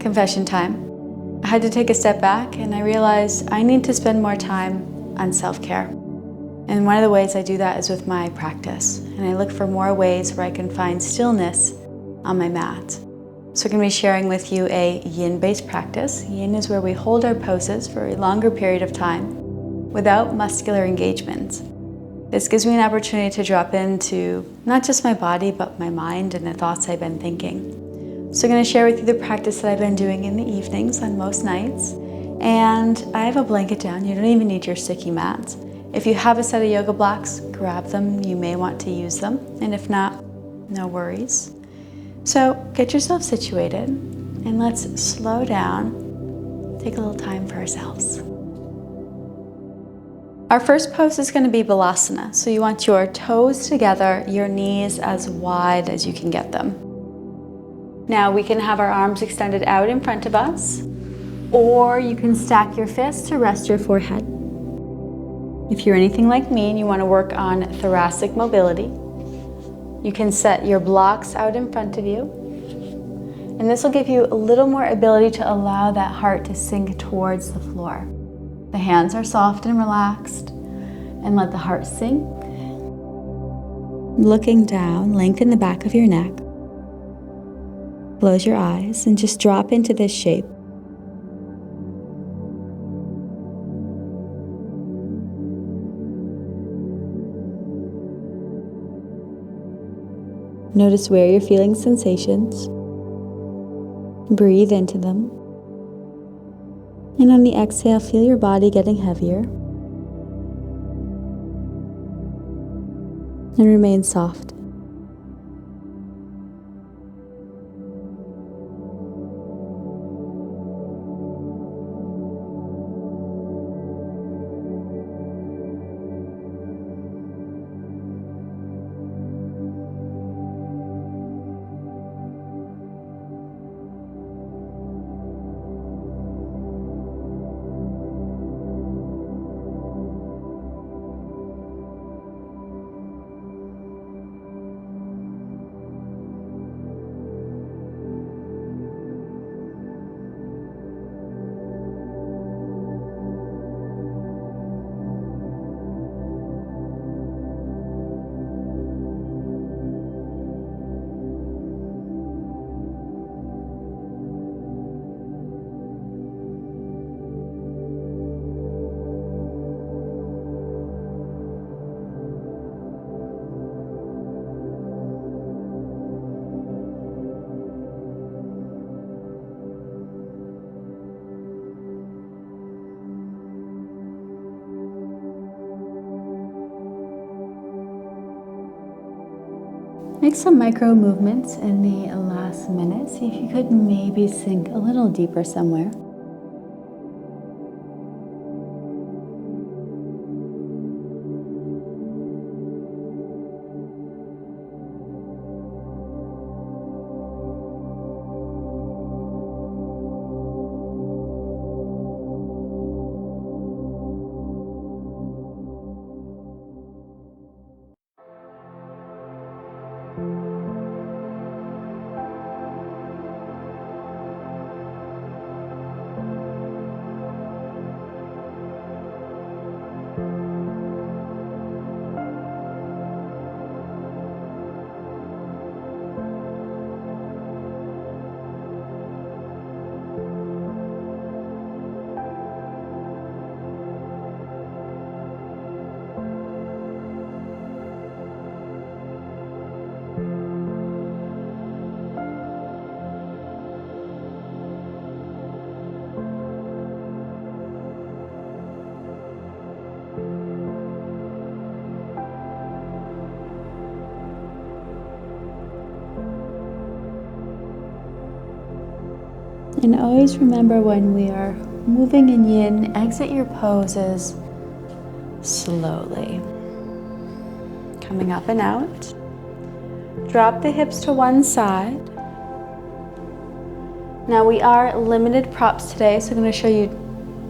Confession time. I had to take a step back and I realized I need to spend more time on self-care. And one of the ways I do that is with my practice. And I look for more ways where I can find stillness on my mat. So I'm going to be sharing with you a yin-based practice. Yin is where we hold our poses for a longer period of time without muscular engagement. This gives me an opportunity to drop into not just my body, but my mind and the thoughts I've been thinking. So I'm going to share with you the practice that I've been doing in the evenings on most nights. And I have a blanket down. You don't even need your sticky mat. If you have a set of yoga blocks, grab them. You may want to use them. And if not, no worries. So get yourself situated and let's slow down, take a little time for ourselves. Our first pose is going to be Balasana. So you want your toes together, your knees as wide as you can get them. Now we can have our arms extended out in front of us, or you can stack your fists to rest your forehead. If you're anything like me and you want to work on thoracic mobility, you can set your blocks out in front of you. And this will give you a little more ability to allow that heart to sink towards the floor. The hands are soft and relaxed, and let the heart sink. Looking down, lengthen the back of your neck. Close your eyes and just drop into this shape. Notice where you're feeling sensations. Breathe into them. And on the exhale, feel your body getting heavier. And remain soft. Make some micro movements in the last minute. See if you could maybe sink a little deeper somewhere. And always remember, when we are moving in yin, exit your poses slowly. Coming up and out. Drop the hips to one side. Now we are limited props today, so I'm going to show you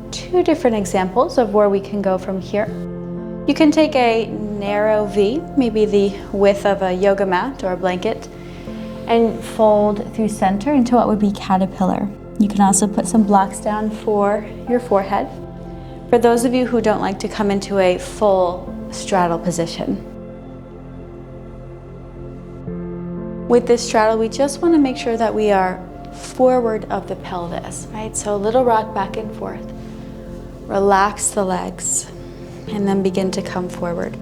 two different examples of where we can go from here. You can take a narrow V, maybe the width of a yoga mat or a blanket, and fold through center into what would be caterpillar. You can also put some blocks down for your forehead. For those of you who don't like to come into a full straddle position. With this straddle, we just want to make sure that we are forward of the pelvis, right? So a little rock back and forth. Relax the legs and then begin to come forward.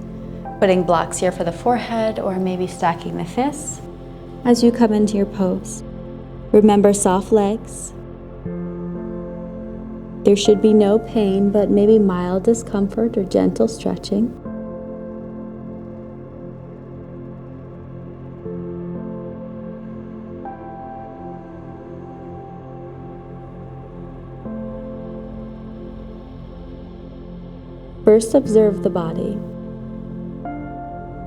Putting blocks here for the forehead or maybe stacking the fists as you come into your pose. Remember, soft legs. There should be no pain, but maybe mild discomfort or gentle stretching. First, observe the body.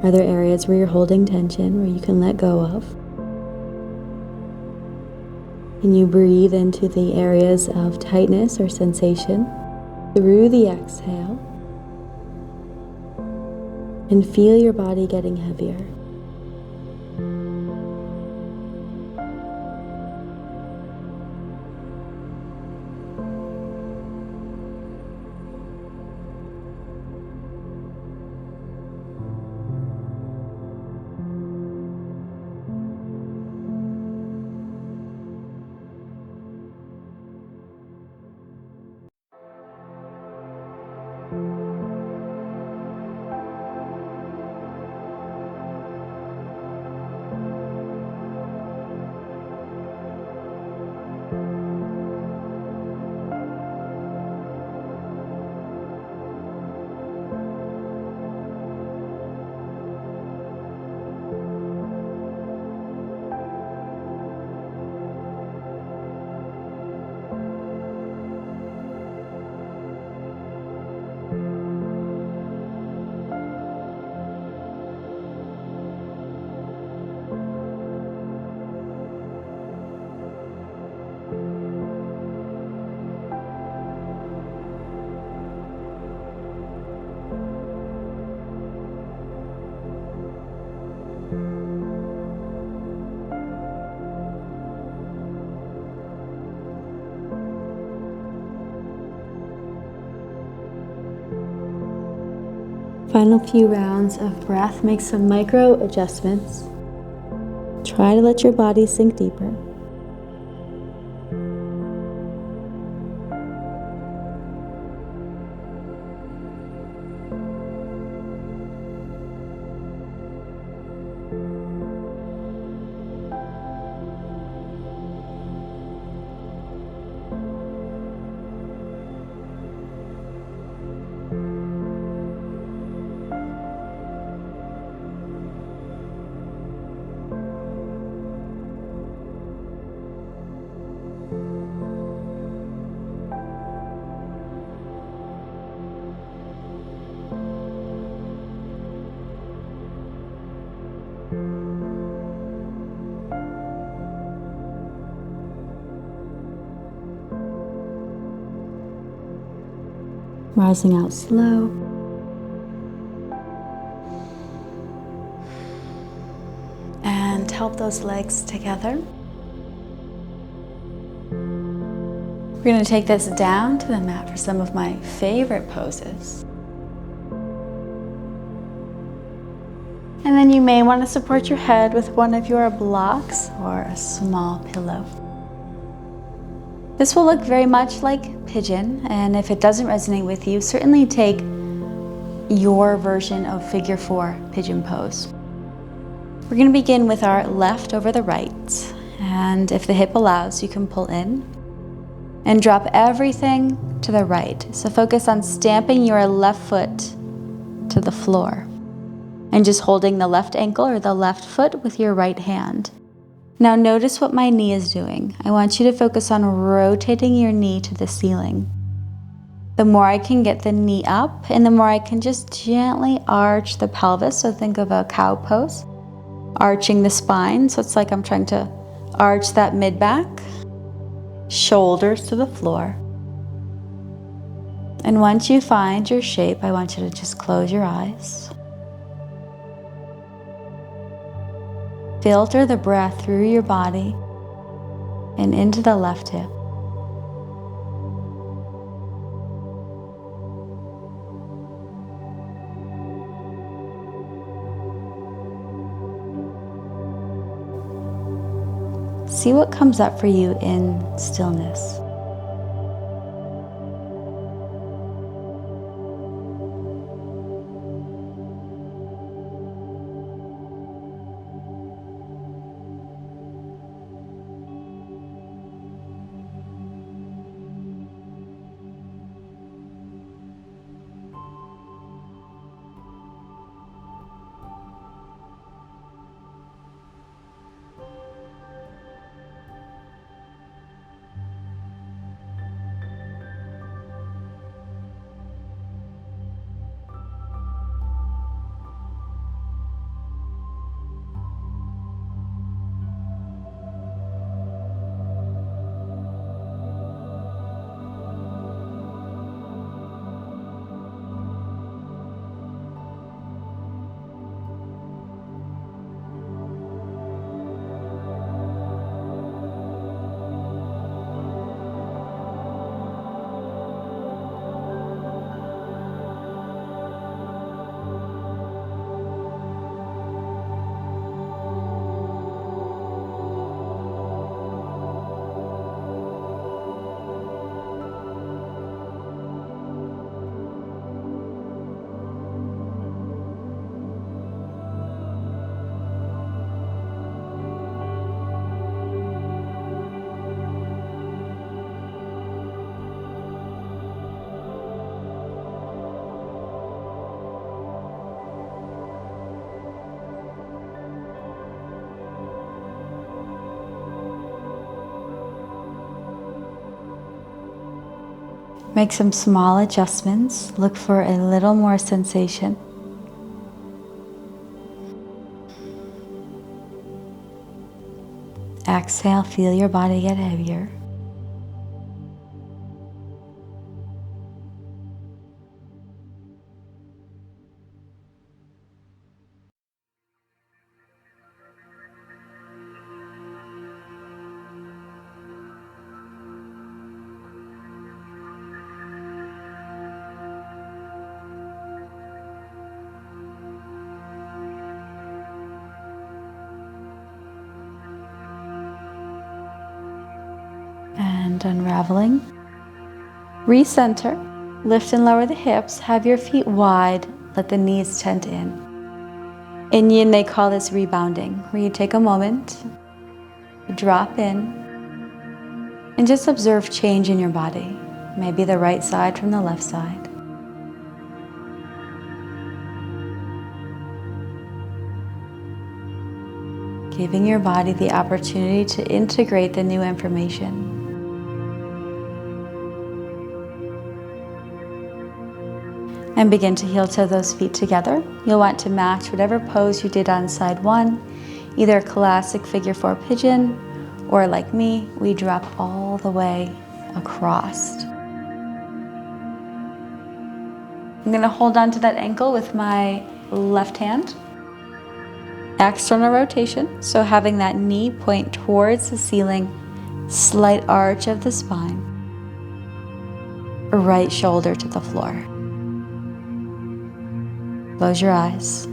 Are there areas where you're holding tension, where you can let go of? Can you breathe into the areas of tightness or sensation through the exhale? And feel your body getting heavier. Final few rounds of breath. Make some micro adjustments. Try to let your body sink deeper. Rising out slow. And help those legs together. We're going to take this down to the mat for some of my favorite poses. And then you may want to support your head with one of your blocks or a small pillow. This will look very much like Pigeon, and if it doesn't resonate with you, certainly take your version of figure 4 Pigeon pose. We're going to begin with our left over the right, and if the hip allows, you can pull in and drop everything to the right. So focus on stamping your left foot to the floor and just holding the left ankle or the left foot with your right hand. Now notice what my knee is doing. I want you to focus on rotating your knee to the ceiling. The more I can get the knee up, and the more I can just gently arch the pelvis. So think of a cow pose, arching the spine. So it's like I'm trying to arch that mid-back, shoulders to the floor. And once you find your shape, I want you to just close your eyes. Filter the breath through your body and into the left hip. See what comes up for you in stillness. Make some small adjustments. Look for a little more sensation. Exhale, feel your body get heavier. And unraveling. Recenter. Lift and lower the hips. Have your feet wide. Let the knees tent in. In YIN, they call this rebounding, where you take a moment, drop in, and just observe change in your body. Maybe the right side from the left side. Giving your body the opportunity to integrate the new information. And begin to heel toe those feet together. You'll want to match whatever pose you did on side one, either classic figure 4 pigeon, or like me, we drop all the way across. I'm gonna hold on to that ankle with my left hand. External rotation, so having that knee point towards the ceiling, slight arch of the spine, right shoulder to the floor. Close your eyes.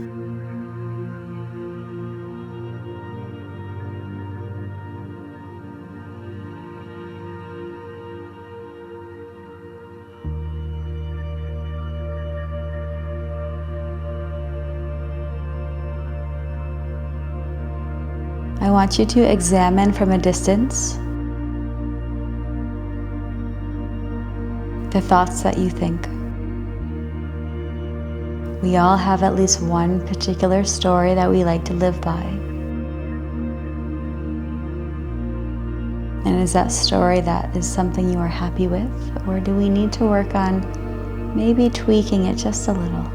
I want you to examine from a distance the thoughts that you think. We all have at least one particular story that we like to live by. And is that story that is something you are happy with? Or do we need to work on maybe tweaking it just a little?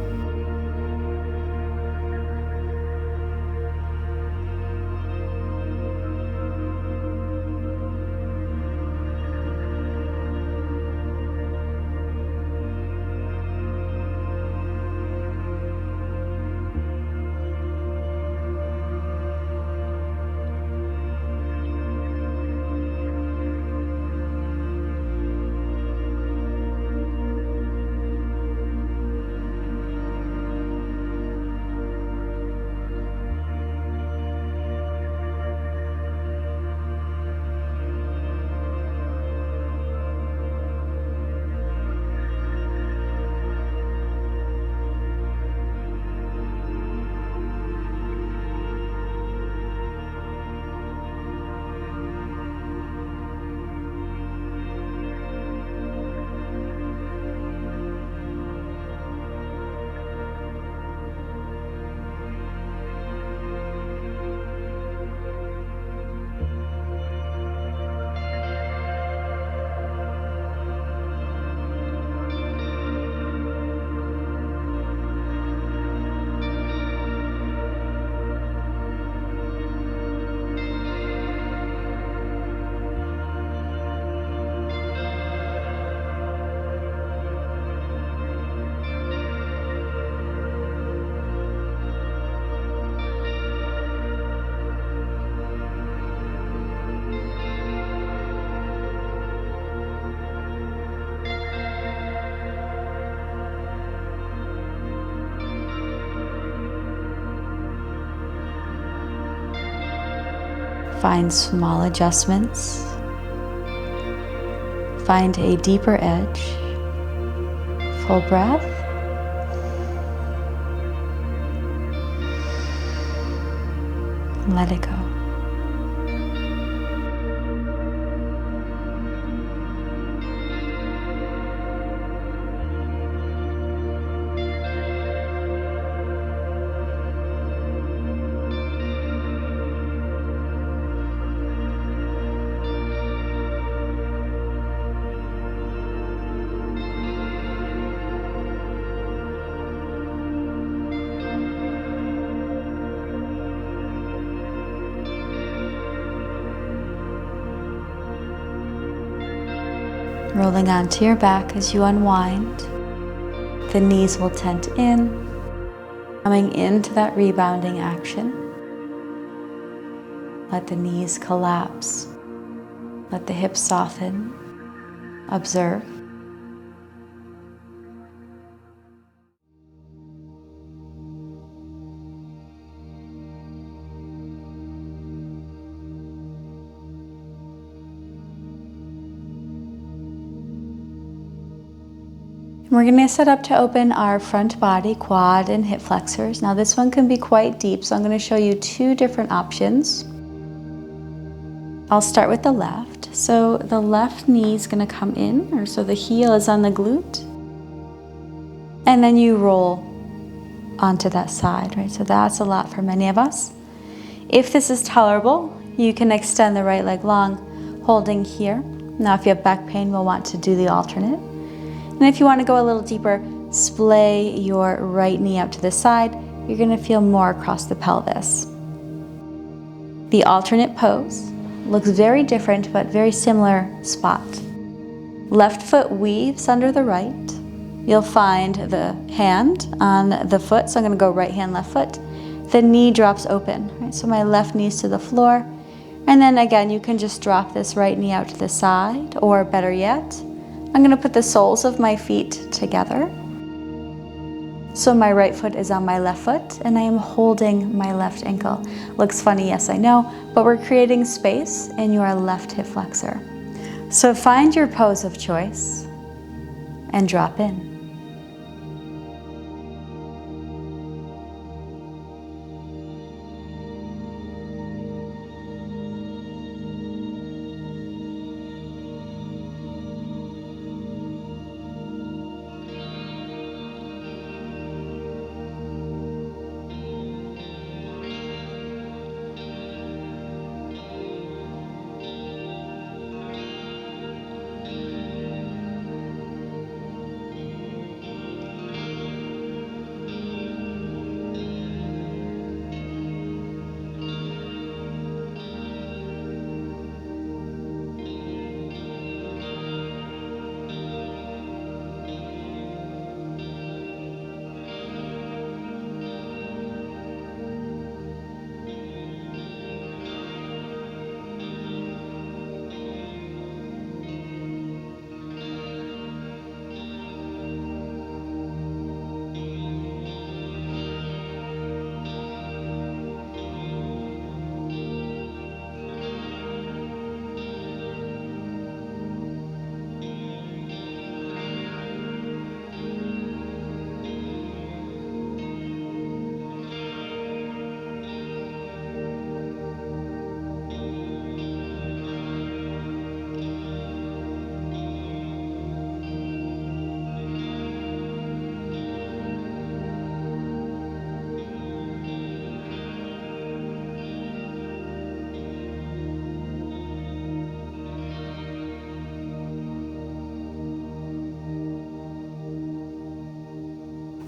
Find small adjustments. Find a deeper edge. Full breath. Let it go. Rolling onto your back as you unwind. The knees will tent in, coming into that rebounding action. Let the knees collapse. Let the hips soften. Observe. We're going to set up to open our front body, quad and hip flexors. Now this one can be quite deep, so I'm going to show you two different options. I'll start with the left. So the left knee is going to come in, or so the heel is on the glute. And then you roll onto that side, right? So that's a lot for many of us. If this is tolerable, you can extend the right leg long, holding here. Now if you have back pain, we'll want to do the alternate. And if you want to go a little deeper, splay your right knee out to the side. You're going to feel more across the pelvis. The alternate pose looks very different, but very similar spot. Left foot weaves under the right. You'll find the hand on the foot. So I'm going to go right hand, left foot. The knee drops open, right? So my left knee's to the floor. And then again, you can just drop this right knee out to the side, or better yet, I'm going to put the soles of my feet together. So my right foot is on my left foot and I am holding my left ankle. Looks funny, yes I know, but we're creating space in your left hip flexor. So find your pose of choice and drop in.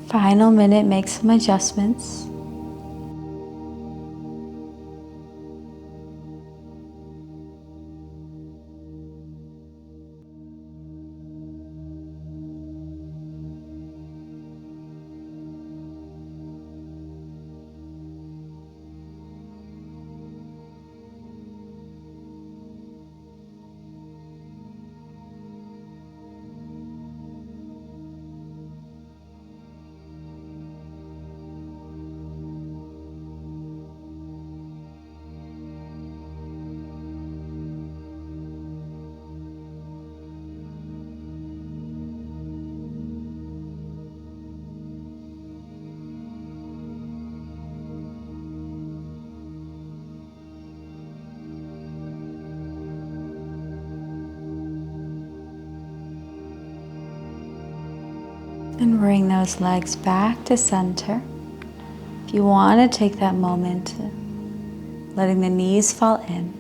Final minute, make some adjustments. And bring those legs back to center. If you want to take that moment, letting the knees fall in.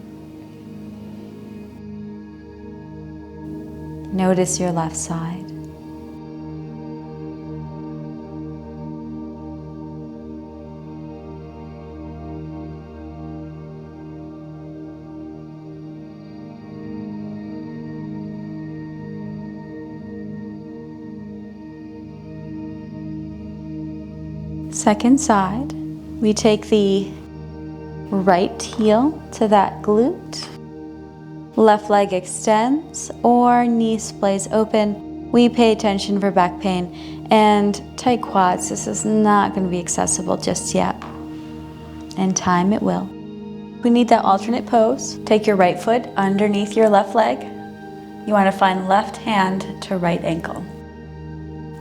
Notice your left side. Second side, we take the right heel to that glute. Left leg extends or knee splays open. We pay attention for back pain and tight quads. This is not going to be accessible just yet. In time it will. We need that alternate pose. Take your right foot underneath your left leg. You want to find left hand to right ankle.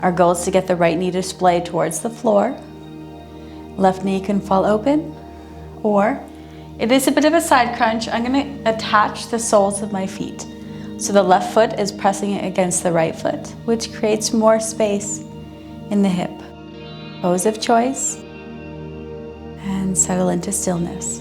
Our goal is to get the right knee to splay towards the floor. Left knee can fall open, or it is a bit of a side crunch. I'm going to attach the soles of my feet. So the left foot is pressing it against the right foot, which creates more space in the hip. Pose of choice, and settle into stillness.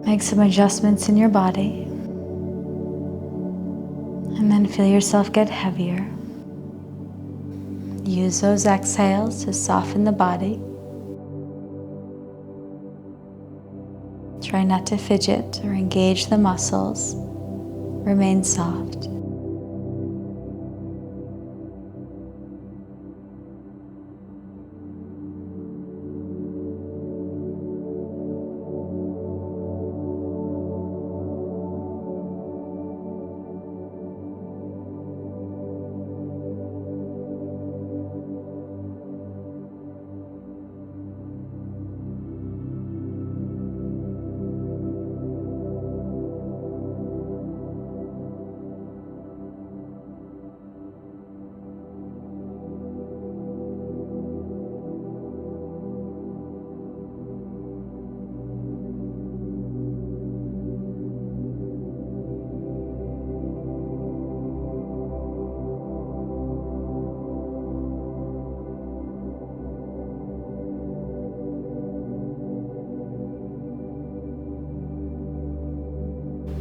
Make some adjustments in your body, and then feel yourself get heavier. Use those exhales to soften the body. Try not to fidget or engage the muscles. Remain soft.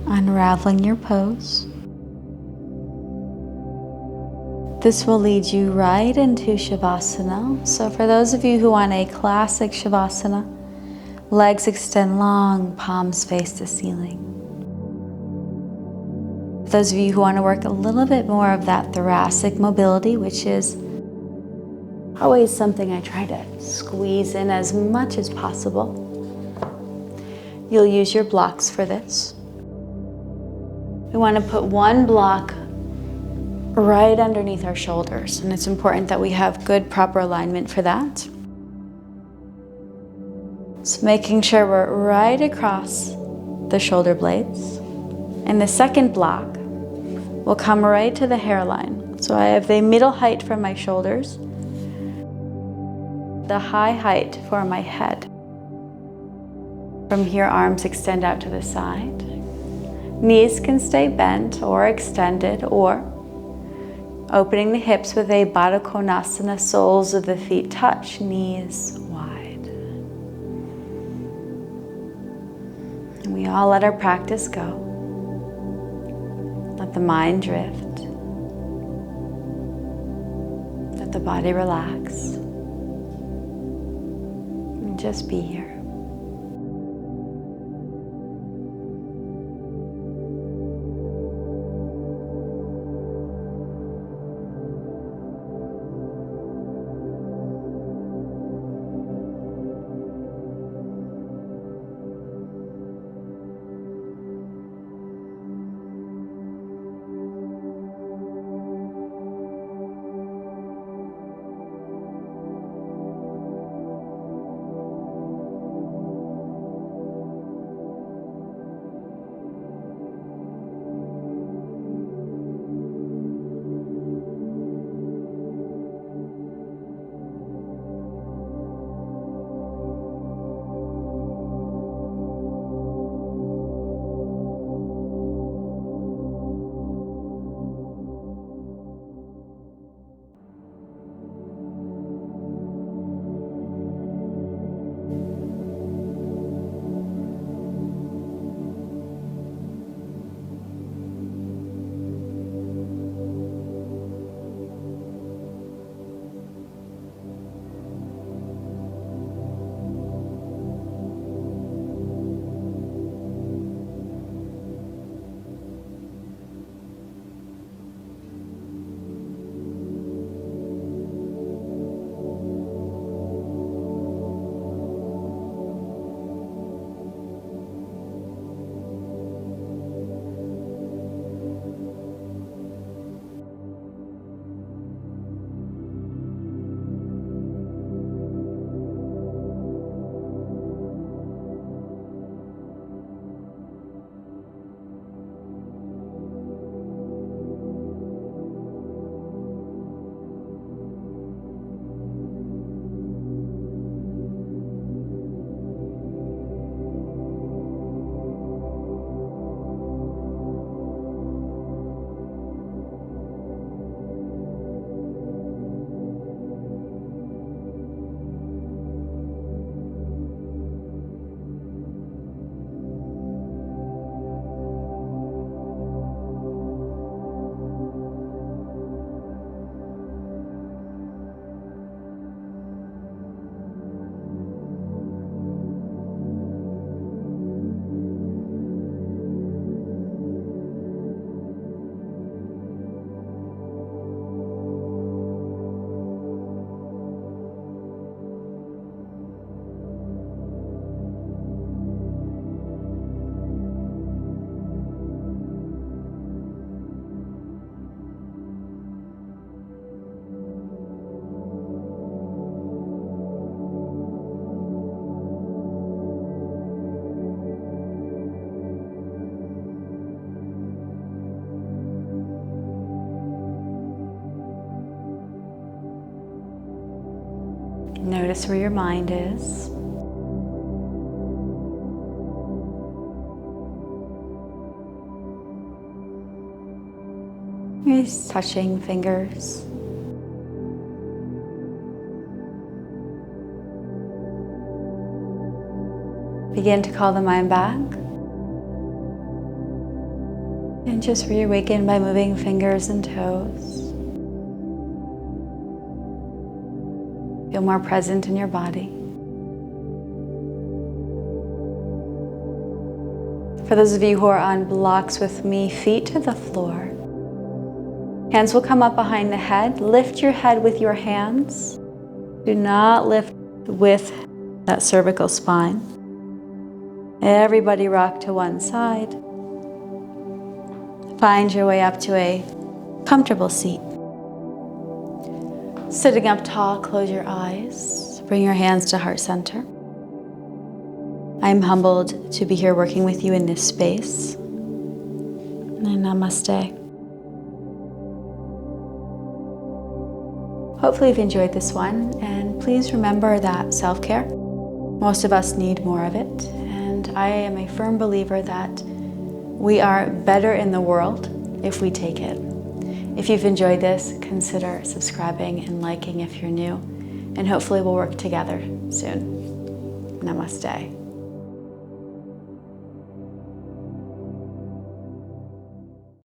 Unraveling your pose. This will lead you right into Shavasana. So for those of you who want a classic Shavasana, legs extend long, palms face the ceiling. For those of you who want to work a little bit more of that thoracic mobility, which is always something I try to squeeze in as much as possible, you'll use your blocks for this. We want to put one block right underneath our shoulders, and it's important that we have good, proper alignment for that. So making sure we're right across the shoulder blades. And the second block will come right to the hairline. So I have the middle height from my shoulders, the high height for my head. From here, arms extend out to the side. Knees can stay bent or extended, or opening the hips with a Baddha Konasana, soles of the feet touch, knees wide. And we all let our practice go. Let the mind drift. Let the body relax. And just be here. Notice where your mind is. Just touching fingers. Begin to call the mind back. And just reawaken by moving fingers and toes. Feel more present in your body. For those of you who are on blocks with me, feet to the floor. Hands will come up behind the head. Lift your head with your hands. Do not lift with that cervical spine. Everybody rock to one side. Find your way up to a comfortable seat. Sitting up tall, close your eyes. Bring your hands to heart center. I'm humbled to be here working with you in this space. And namaste. Hopefully you've enjoyed this one, and please remember that self-care, most of us need more of it, and I am a firm believer that we are better in the world if we take it. If you've enjoyed this, consider subscribing and liking if you're new, and hopefully we'll work together soon. Namaste.